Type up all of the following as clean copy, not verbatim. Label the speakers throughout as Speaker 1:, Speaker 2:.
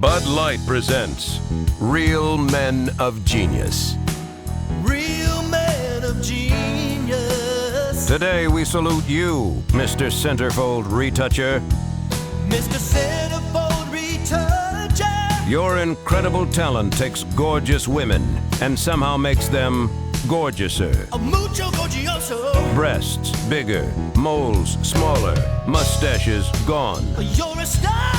Speaker 1: Bud Light presents Real Men of Genius.
Speaker 2: Real men of genius.
Speaker 1: Today we salute you, Mr. Centerfold Retoucher.
Speaker 2: Mr. Centerfold Retoucher.
Speaker 1: Your incredible talent takes gorgeous women and somehow makes them gorgeouser.
Speaker 2: A mucho gorgioso.
Speaker 1: Breasts bigger, moles smaller, mustaches gone.
Speaker 2: You're a star.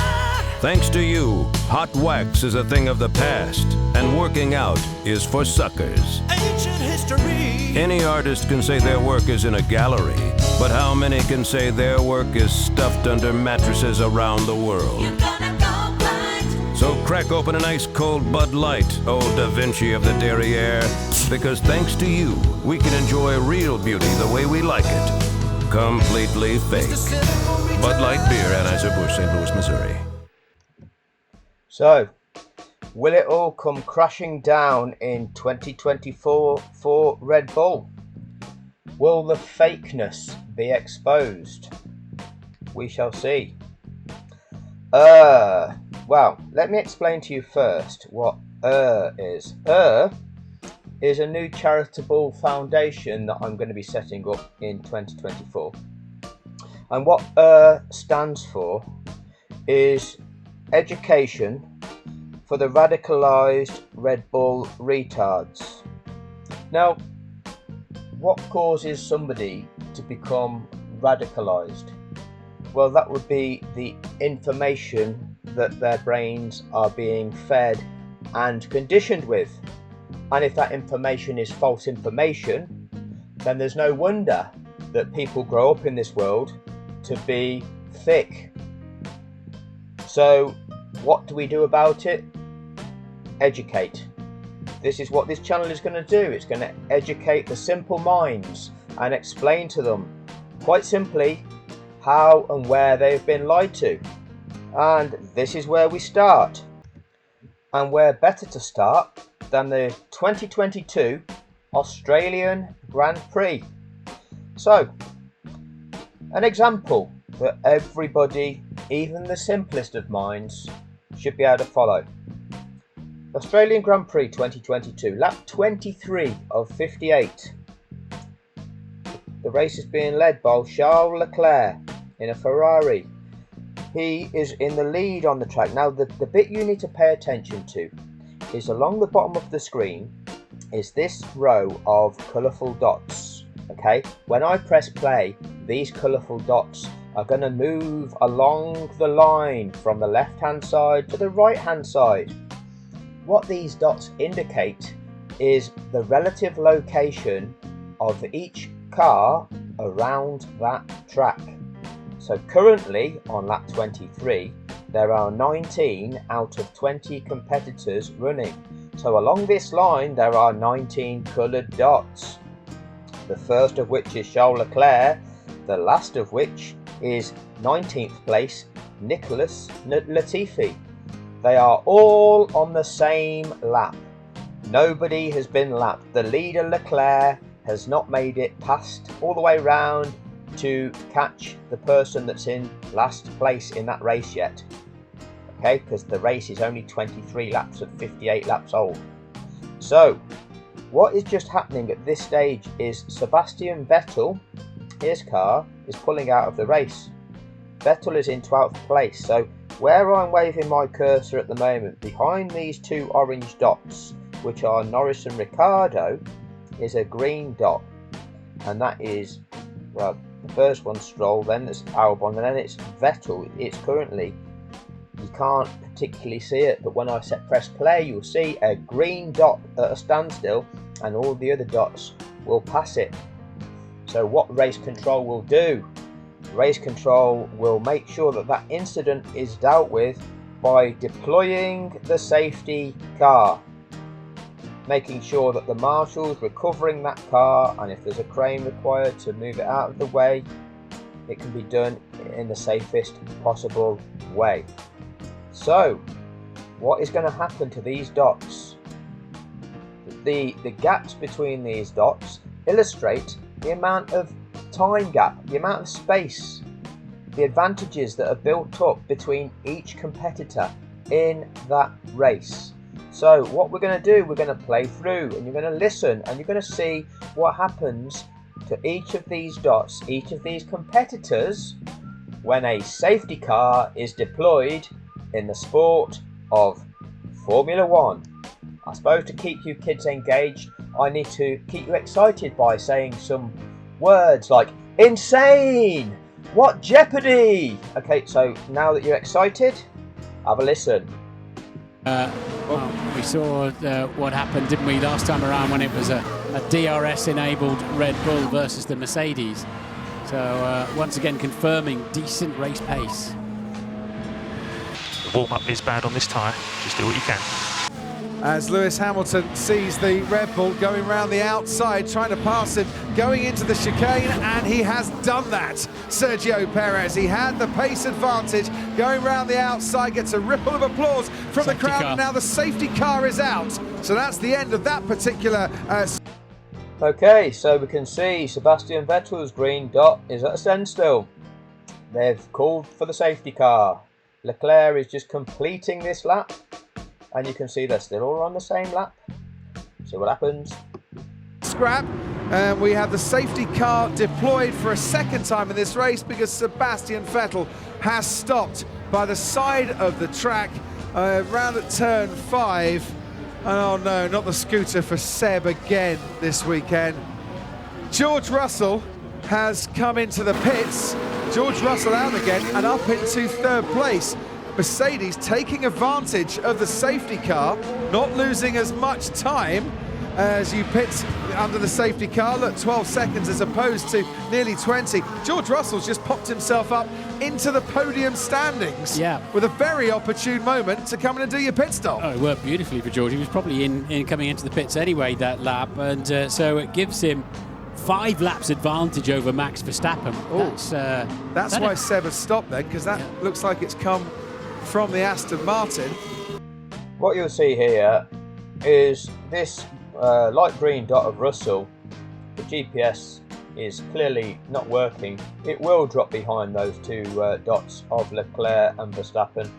Speaker 1: Thanks to you, hot wax is a thing of the past, and working out is for suckers.
Speaker 2: Ancient history.
Speaker 1: Any artist can say their work is in a gallery, but how many can say their work is stuffed under mattresses around the world?
Speaker 2: You're gonna go blind.
Speaker 1: So crack open an ice cold Bud Light, old Da Vinci of the derriere, because thanks to you, we can enjoy real beauty the way we like it. Completely fake. Bud Light Beer, Anheuser-Busch, St. Louis, Missouri.
Speaker 3: So, will it all come crashing down in 2024 for Red Bull? Will the fakeness be exposed? We shall see. Well, let me explain to you first what is. Is a new charitable foundation that I'm going to be setting up in 2024. And what stands for is education for the radicalized Red Bull retards. Now, what causes somebody to become radicalized? Well, that would be the information that their brains are being fed and conditioned with. And if that information is false information, then there's no wonder that people grow up in this world to be thick. So what do we do about it? Educate. This is what this channel is going to do. It's going to educate the simple minds and explain to them, quite simply, how and where they've been lied to. And this is where we start. And where better to start than the 2022 Australian Grand Prix. So, an example that everybody, even the simplest of minds, should be able to follow. Australian Grand Prix 2022, lap 23 of 58. The race is being led by Charles Leclerc in a Ferrari. He is in the lead on the track. Now, the bit you need to pay attention to is along the bottom of the screen is this row of colourful dots. Okay, when I press play, these colourful dots are going to move along the line from the left hand side to the right hand side. What these dots indicate is the relative location of each car around that track. So currently on lap 23 there are 19 out of 20 competitors running. So along this line there are 19 coloured dots. The first of which is Charles Leclerc, the last of which is 19th place Nicholas Latifi. They are all on the same lap. Nobody has been lapped. The leader Leclerc has not made it past all the way round to catch the person that's in last place in that race yet. Okay, because the race is only 23 laps of 58 laps old. So what is just happening at this stage is Sebastian Vettel, his car, is pulling out of the race. Vettel is in 12th place. So where I'm waving my cursor at the moment, behind these two orange dots, which are Norris and Ricciardo, is a green dot. And that is, well, the first one's Stroll, then it's Albon, and then it's Vettel. It's currently, you can't particularly see it, but when I press play, you'll see a green dot at a standstill, and all the other dots will pass it. So what race control will do? Race control will make sure that that incident is dealt with by deploying the safety car, making sure that the marshal's recovering that car, and if there's a crane required to move it out of the way, it can be done in the safest possible way. So what is going to happen to these dots? The gaps between these dots illustrate the amount of time gap, the amount of space, the advantages that are built up between each competitor in that race. So what we're going to do, we're going to play through and you're going to listen and you're going to see what happens to each of these dots, each of these competitors, when a safety car is deployed in the sport of Formula One. I suppose to keep you kids engaged, I need to keep you excited by saying some words like insane, what jeopardy. Okay, so now that you're excited, have a listen.
Speaker 4: Well, we saw what happened, didn't we, last time around when it was a DRS-enabled Red Bull versus the Mercedes. So once again confirming decent race pace.
Speaker 5: The warm-up is bad on this tyre, just do what you can.
Speaker 6: As Lewis Hamilton sees the Red Bull going round the outside, trying to pass him, going into the chicane, and he has done that. Sergio Perez, he had the pace advantage, going round the outside, gets a ripple of applause from the crowd, and now the safety car is out. So that's the end of that particular...
Speaker 3: Okay, so we can see Sebastian Vettel's green dot is at a standstill. They've called for the safety car. Leclerc is just completing this lap, and you can see they're still all on the same lap. See what happens.
Speaker 6: Scrap, and we have the safety car deployed for a second time in this race because Sebastian Vettel has stopped by the side of the track round at turn 5. Oh no, not the scooter for Seb again this weekend. George Russell has come into the pits. George Russell out again and up into third place. Mercedes taking advantage of the safety car, not losing as much time as you pit under the safety car. Look, 12 seconds as opposed to nearly 20. George Russell's just popped himself up into the podium standings with a very opportune moment to come in and do your pit stop.
Speaker 4: Oh, it worked beautifully for George. He was probably in coming into the pits anyway that lap, and so it gives him 5 laps advantage over Max Verstappen.
Speaker 6: That's why Seb has stopped then, because that looks like it's come from the Aston Martin.
Speaker 3: What you'll see here is this light green dot of Russell. The GPS is clearly not working. It will drop behind those 2 dots of Leclerc and Verstappen,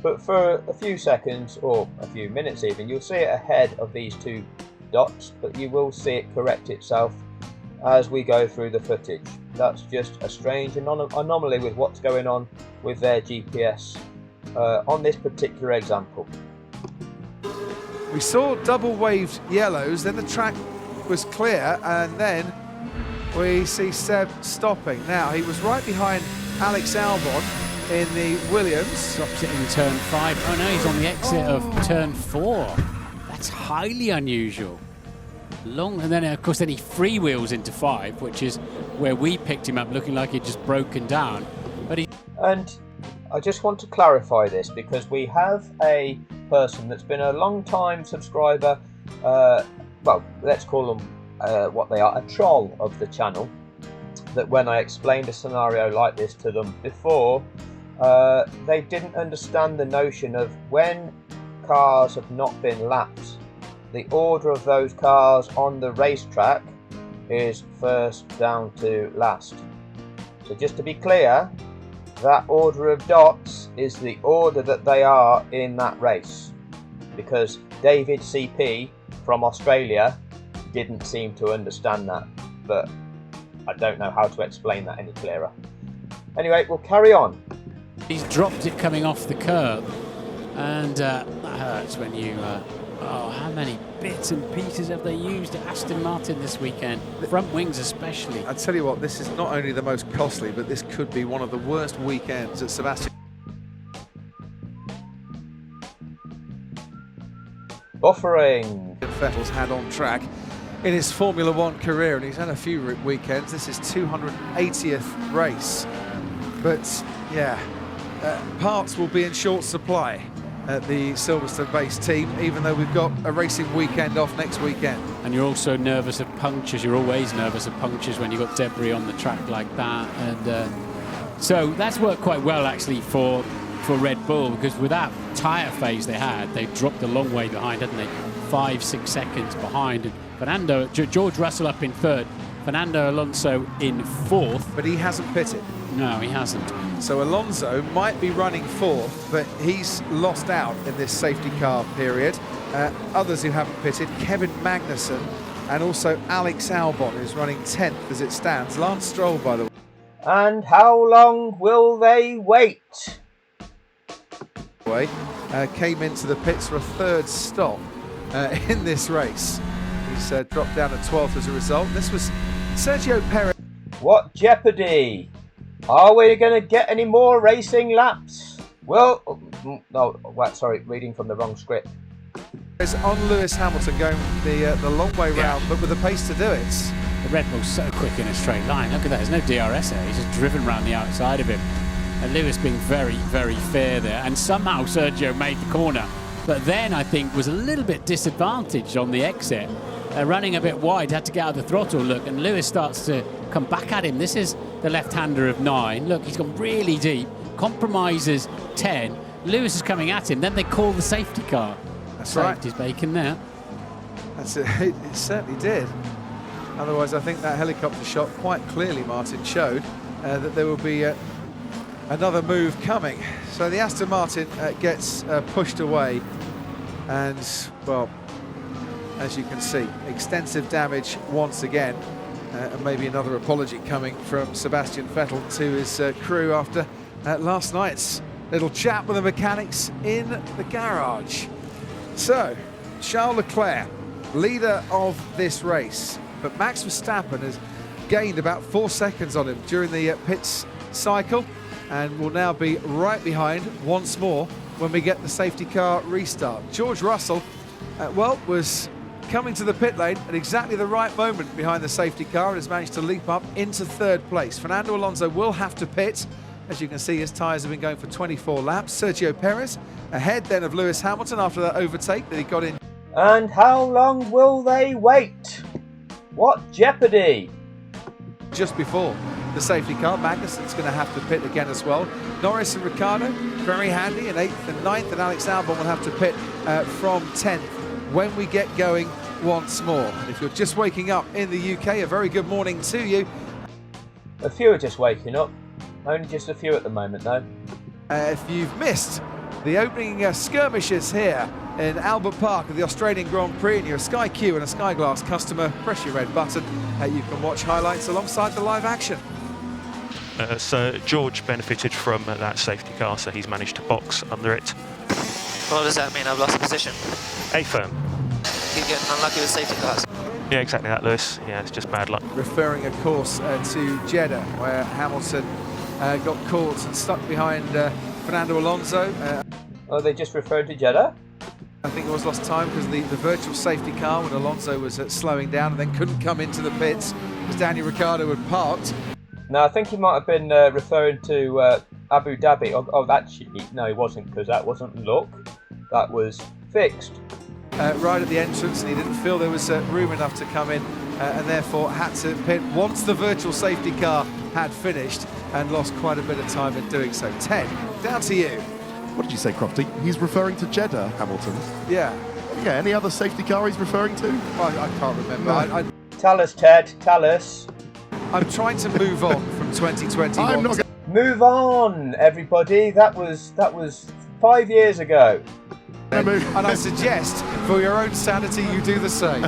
Speaker 3: but for a few seconds or a few minutes even, you'll see it ahead of these 2 dots, but you will see it correct itself as we go through the footage. That's just a strange anomaly with what's going on with their GPS on this particular example.
Speaker 6: We saw double waved yellows, then the track was clear, and then we see Seb stopping. Now, he was right behind Alex Albon in the Williams.
Speaker 4: Stops it in turn 5. Oh no, he's on the exit of turn 4. That's highly unusual. And then of course he freewheels into 5, which is where we picked him up looking like he'd just broken down. But
Speaker 3: And I just want to clarify this because we have a person that's been a long time subscriber, well, let's call them what they are, a troll of the channel, that when I explained a scenario like this to them before, they didn't understand the notion of when cars have not been lapped, the order of those cars on the racetrack is first down to last. So just to be clear, that order of dots is the order that they are in that race, because David CP from Australia didn't seem to understand that, but I don't know how to explain that any clearer. Anyway, we'll carry on.
Speaker 4: he's dropped it coming off the curb, and that hurts when you oh, how many bits and pieces have they used at Aston Martin this weekend? Front wings especially.
Speaker 6: I tell you what, this is not only the most costly, but this could be one of the worst weekends at Sebastian.
Speaker 3: Buffering.
Speaker 6: Vettel's had on track in his Formula One career, and he's had a few weekends. This is 280th race, but yeah, parts will be in short supply at the Silverstone-based team, even though we've got a racing weekend off next weekend.
Speaker 4: And you're also nervous of punctures. You're always nervous of punctures when you've got debris on the track like that. And so that's worked quite well actually for Red Bull, because with that tyre phase they had, they dropped a long way behind, hadn't they? 5-6 seconds behind. And George Russell up in third, Fernando Alonso in fourth.
Speaker 6: But he hasn't pitted.
Speaker 4: No, he hasn't.
Speaker 6: So Alonso might be running fourth, but he's lost out in this safety car period. Others who haven't pitted, Kevin Magnussen and also Alex Albon, who's running 10th as it stands. Lance Stroll, by the way.
Speaker 3: And how long will they wait?
Speaker 6: Came into the pits for a third stop in this race. He's dropped down to 12th as a result. This was Sergio Perez.
Speaker 3: What jeopardy? Are we going to get any more racing laps? Well, no, sorry, reading from the wrong script.
Speaker 6: Is on Lewis Hamilton going the long way round, but with the pace to do it.
Speaker 4: The Red Bull's so quick in a straight line. Look at that, there's no DRS there. He's just driven around the outside of him. And Lewis being very, very fair there. And somehow Sergio made the corner. But then I think was a little bit disadvantaged on the exit. Running a bit wide, had to get out of the throttle, look. And Lewis starts to come back at him. This is the left-hander of 9. Look, he's gone really deep. Compromises 10. Lewis is coming at him. Then they call the safety car.
Speaker 6: That's
Speaker 4: Saved
Speaker 6: right.
Speaker 4: his bacon there.
Speaker 6: That's it. It certainly did. Otherwise, I think that helicopter shot quite clearly, Martin, showed that there will be another move coming. So the Aston Martin gets pushed away, and well, as you can see, extensive damage once again, and maybe another apology coming from Sebastian Vettel to his crew after last night's little chat with the mechanics in the garage. So, Charles Leclerc, leader of this race, but Max Verstappen has gained about 4 seconds on him during the pits cycle and will now be right behind once more when we get the safety car restart. George Russell, was coming to the pit lane at exactly the right moment behind the safety car and has managed to leap up into third place. Fernando Alonso will have to pit. As you can see, his tyres have been going for 24 laps. Sergio Perez ahead then of Lewis Hamilton after that overtake that he got in.
Speaker 3: And how long will they wait? What jeopardy?
Speaker 6: Just before the safety car, Magnussen's going to have to pit again as well. Norris and Ricciardo, very handy in 8th and 9th, and Alex Albon will have to pit from 10th when we get going once more. And if you're just waking up in the UK, a very good morning to you.
Speaker 3: A few are just waking up. Only just a few at the moment, though.
Speaker 6: If you've missed the opening skirmishes here in Albert Park of the Australian Grand Prix and you're a Sky Q and a Sky Glass customer, press your red button. You can watch highlights alongside the live action.
Speaker 5: So George benefited from that safety car, so he's managed to box under it.
Speaker 7: What does that mean? I've lost a position.
Speaker 5: A firm.
Speaker 7: Keep getting unlucky with safety cars.
Speaker 5: Yeah, exactly that, Lewis. Yeah, it's just bad luck.
Speaker 6: Referring, of course, to Jeddah, where Hamilton got caught and stuck behind Fernando Alonso.
Speaker 3: Oh, they just referred to Jeddah?
Speaker 6: I think it was lost time because the virtual safety car when Alonso was slowing down and then couldn't come into the pits because Daniel Ricciardo had parked.
Speaker 3: No, I think he might have been referring to Abu Dhabi. No, he wasn't, because that wasn't luck. That was fixed.
Speaker 6: Right at the entrance, and he didn't feel there was room enough to come in and therefore had to pit once the virtual safety car had finished and lost quite a bit of time in doing so. 10, down to you.
Speaker 8: What did you say, Crofty? He's referring to Jeddah, Hamilton.
Speaker 6: Yeah.
Speaker 8: Yeah, any other safety car he's referring to?
Speaker 6: Well, I can't remember.
Speaker 8: No.
Speaker 3: Tell us, Ted, tell us.
Speaker 6: I'm trying to move on from 2021.
Speaker 8: I'm not
Speaker 3: Move on, everybody. That was 5 years ago.
Speaker 6: And I suggest, for your own sanity, you do the same.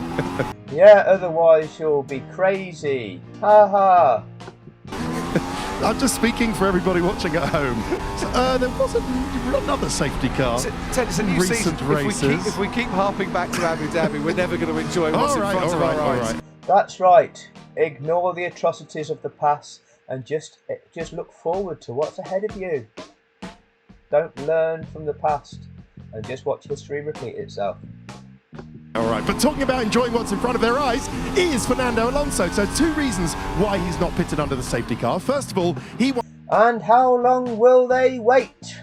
Speaker 3: Yeah, otherwise you'll be crazy. Ha ha.
Speaker 8: I'm just speaking for everybody watching at home. So, there wasn't another safety car.
Speaker 6: Ted, it's a new
Speaker 8: recent
Speaker 6: season.
Speaker 8: races.
Speaker 6: If we keep harping back to Abu Dhabi, we're never going to enjoy what's in front of our eyes.
Speaker 3: That's right. Ignore the atrocities of the past and just look forward to what's ahead of you. Don't learn from the past and just watch history repeat itself.
Speaker 8: All right, but talking about enjoying what's in front of their eyes is Fernando Alonso. So 2 reasons why he's not pitted under the safety car. First of all, he
Speaker 3: And how long will they wait?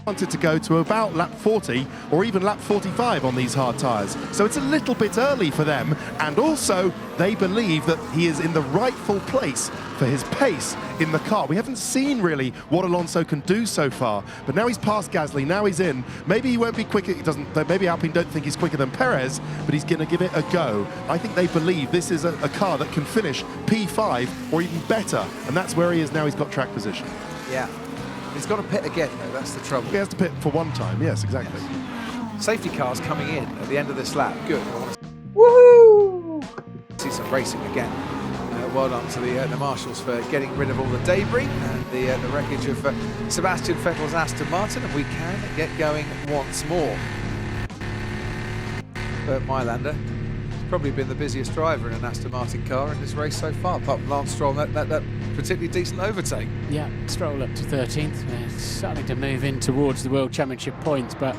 Speaker 8: wanted to go to about lap 40 or even lap 45 on these hard tyres. So it's a little bit early for them, and also they believe that he is in the rightful place for his pace in the car. We haven't seen really what Alonso can do so far, but now he's past Gasly, now he's in. Maybe he won't be quicker, maybe Alpine don't think he's quicker than Perez, but he's going to give it a go. I think they believe this is a car that can finish P5 or even better, and that's where he is now. He's got track position.
Speaker 6: Yeah. He's got to pit again, though. That's the trouble.
Speaker 8: He has to pit for one time. Yes, exactly.
Speaker 6: Safety cars coming in at the end of this lap. Good. I want to
Speaker 3: Woohoo!
Speaker 6: see some racing again. Well done to the marshals for getting rid of all the debris and the wreckage of Sebastian Vettel's Aston Martin, and we can get going once more. Bert Mylander has probably been the busiest driver in an Aston Martin car in this race so far, apart from Lance Stroll, that particularly decent overtake.
Speaker 4: Yeah, Stroll up to 13th. It's starting to move in towards the World Championship points, but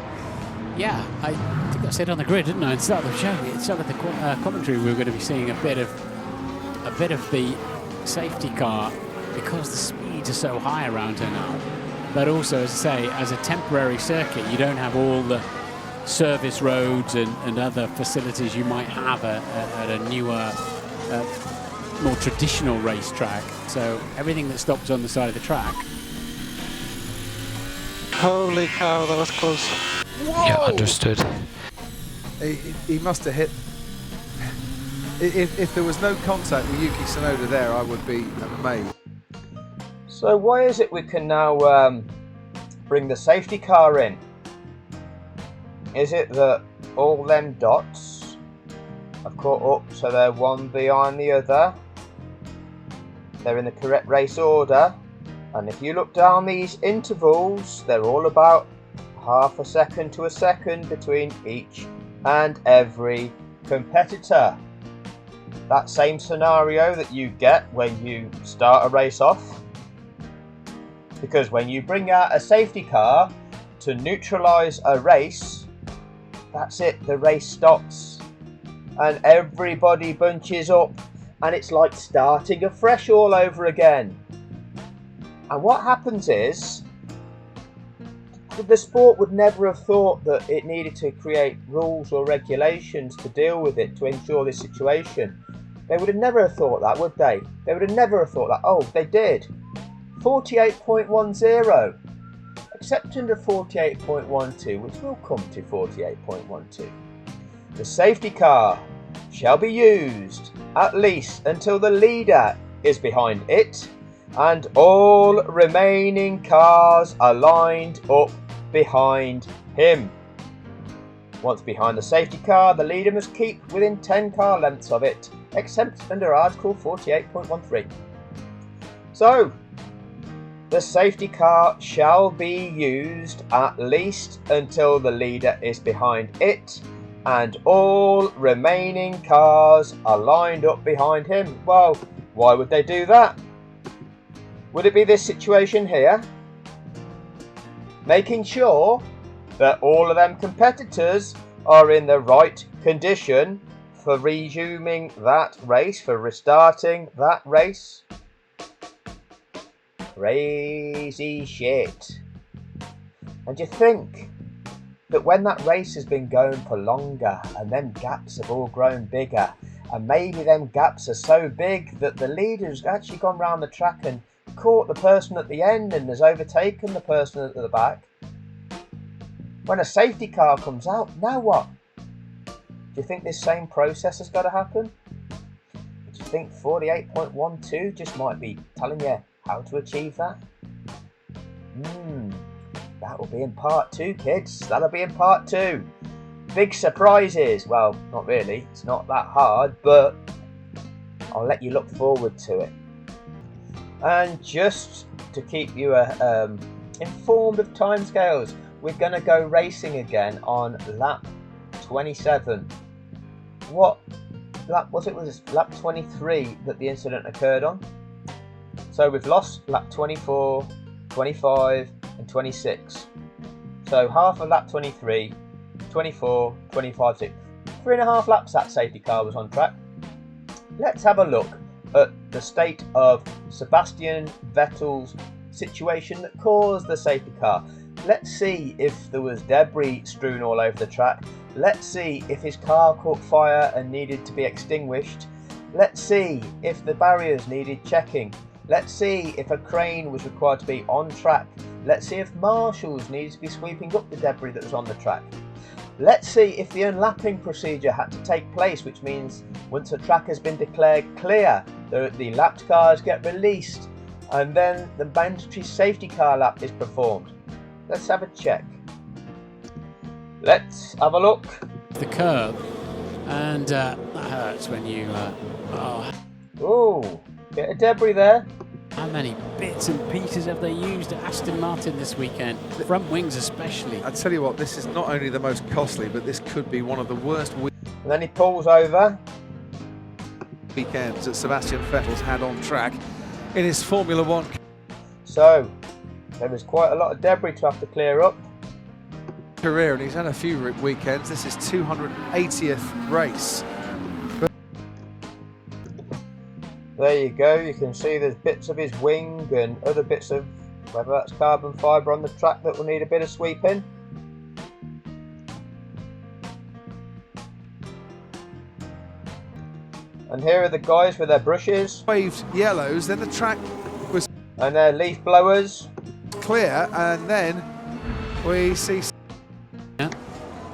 Speaker 4: yeah, I think I said on the grid, didn't I, at the start of the show, at the start of the commentary, we were going to be seeing a bit of the safety car because the speeds are so high around her now. But also, as I say, as a temporary circuit, you don't have all the service roads and other facilities you might have at a newer, more traditional racetrack. So everything that stops on the side of the track.
Speaker 7: Holy cow, that was close.
Speaker 6: Whoa!
Speaker 7: Yeah, understood.
Speaker 6: He must have hit. If there was no contact with Yuki Tsunoda there, I would be amazed.
Speaker 3: So why is it we can now bring the safety car in? Is it that all them dots have caught up, so they're one behind the other? They're in the correct race order, and if you look down these intervals, they're all about half a second to a second between each and every competitor. That same scenario that you get when you start a race off. Because when you bring out a safety car to neutralise a race, that's it, the race stops. And everybody bunches up and it's like starting afresh all over again. And what happens is, the sport would never have thought that it needed to create rules or regulations to deal with it, to ensure this situation. They would have never have thought that, would they? They would have never have thought that. Oh, they did. 48.10. Except under 48.12, which will come to 48.12. The safety car shall be used at least until the leader is behind it and all remaining cars are lined up behind him. Once behind the safety car, the leader must keep within 10 car lengths of it, except under Article 48.13. So, the safety car shall be used at least until the leader is behind it and all remaining cars are lined up behind him. Well, why would they do that? Would it be this situation here? Making sure that all of them competitors are in the right condition for resuming that race, for restarting that race. Crazy shit. And you think that when that race has been going for longer and them gaps have all grown bigger, and maybe them gaps are so big that the leader's actually gone round the track and caught the person at the end and has overtaken the person at the back. When a safety car comes out, now what? Do you think this same process has got to happen? Do you think 48.12 just might be telling you how to achieve that? That will be in part 2, kids. That'll be in part 2. Big surprises. Well, not really. It's not that hard, but I'll let you look forward to it. And just to keep you informed of timescales, we're going to go racing again on lap 27. What lap was it? Was it lap 23 that the incident occurred on? So we've lost lap 24, 25 and 26. So half of lap 23, 24, 25, 6. 3.5 laps that safety car was on track. Let's have a look at the state of Sebastian Vettel's situation that caused the safety car. Let's see if there was debris strewn all over the track. Let's see if his car caught fire and needed to be extinguished. Let's see if the barriers needed checking. Let's see if a crane was required to be on track. Let's see if marshals needed to be sweeping up the debris that was on the track. Let's see if the unlapping procedure had to take place, which means once the track has been declared clear, the lapped cars get released and then the mandatory safety car lap is performed. Let's have a check. Let's have a look.
Speaker 4: The curb, and that hurts when you.
Speaker 3: Oh, bit of debris there.
Speaker 4: How many bits and pieces have they used at Aston Martin this weekend? Front wings especially.
Speaker 6: I tell you what, this is not only the most costly, but this could be one of the worst
Speaker 3: And then he pulls over.
Speaker 6: weekends that Sebastian Vettel's had on track in his Formula One
Speaker 3: So, there was quite a lot of debris to have to clear up.
Speaker 6: career, and he's had a few weekends. This is 280th race.
Speaker 3: There you go, you can see there's bits of his wing and other bits of, whether that's carbon fibre on the track that will need a bit of sweeping. And here are the guys with their brushes.
Speaker 6: Waved yellows, then the track was
Speaker 3: And their leaf blowers.
Speaker 6: clear, and then we see...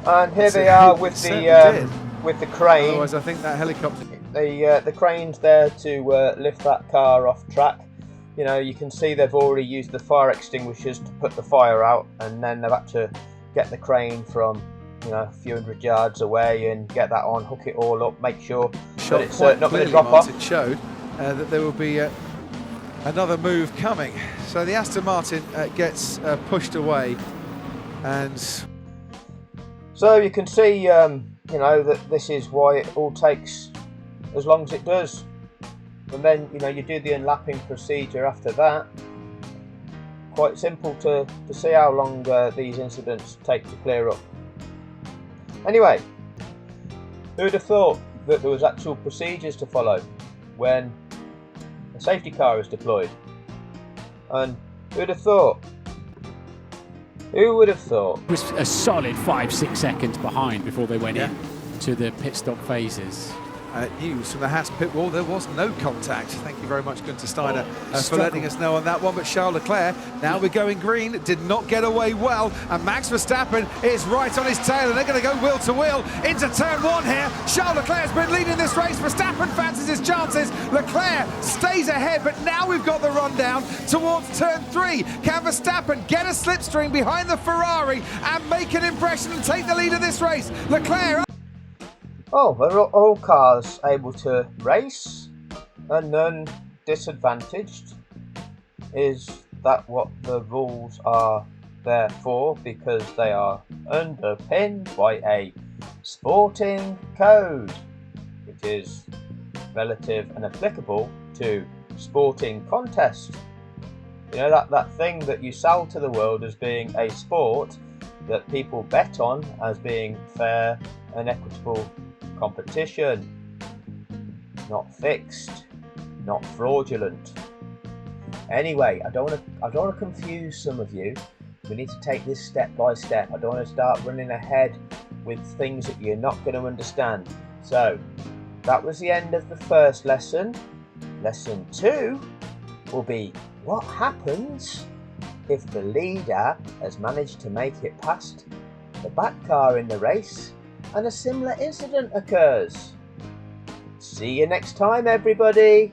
Speaker 3: And here
Speaker 6: So
Speaker 3: they are
Speaker 6: it
Speaker 3: with
Speaker 6: certainly
Speaker 3: the crane.
Speaker 6: Otherwise, I think that helicopter...
Speaker 3: The crane's there to lift that car off track. You know, you can see they've already used the fire extinguishers to put the fire out, and then they've had to get the crane from, you know, a few hundred yards away and get that on, hook it all up, make sure that it's not going to drop off.
Speaker 6: It showed that there will be another move coming. So the Aston Martin gets pushed away, and
Speaker 3: So you can see, you know, that this is why it all takes as long as it does. And then, you know, you do the unlapping procedure after that. Quite simple to see how long these incidents take to clear up. Anyway, who would have thought that there was actual procedures to follow when a safety car is deployed? And who would have thought? Who would have thought?
Speaker 4: It was a solid 5-6 seconds behind before they went in to the pit stop phases.
Speaker 6: news from the Haas pit wall, there was no contact. Thank you very much, Gunther Steiner, for letting us know on that one. But Charles Leclerc, now we're going green, did not get away well. And Max Verstappen is right on his tail, and they're going to go wheel to wheel into turn one here. Charles Leclerc's been leading this race. Verstappen fancies his chances. Leclerc stays ahead, but now we've got the rundown towards turn three. Can Verstappen get a slipstream behind the Ferrari and make an impression and take the lead of this race? Leclerc...
Speaker 3: Oh, are all cars able to race and none disadvantaged? Is that what the rules are there for? Because they are underpinned by a sporting code, which is relative and applicable to sporting contests. You know, that thing that you sell to the world as being a sport that people bet on as being fair and equitable competition, not fixed, not fraudulent. Anyway, I don't want to confuse some of you. We need to take this step by step. I don't want to start running ahead with things that you're not going to understand. So that was the end of the first lesson. Lesson 2 will be what happens if the leader has managed to make it past the back car in the race and a similar incident occurs. See you next time, everybody.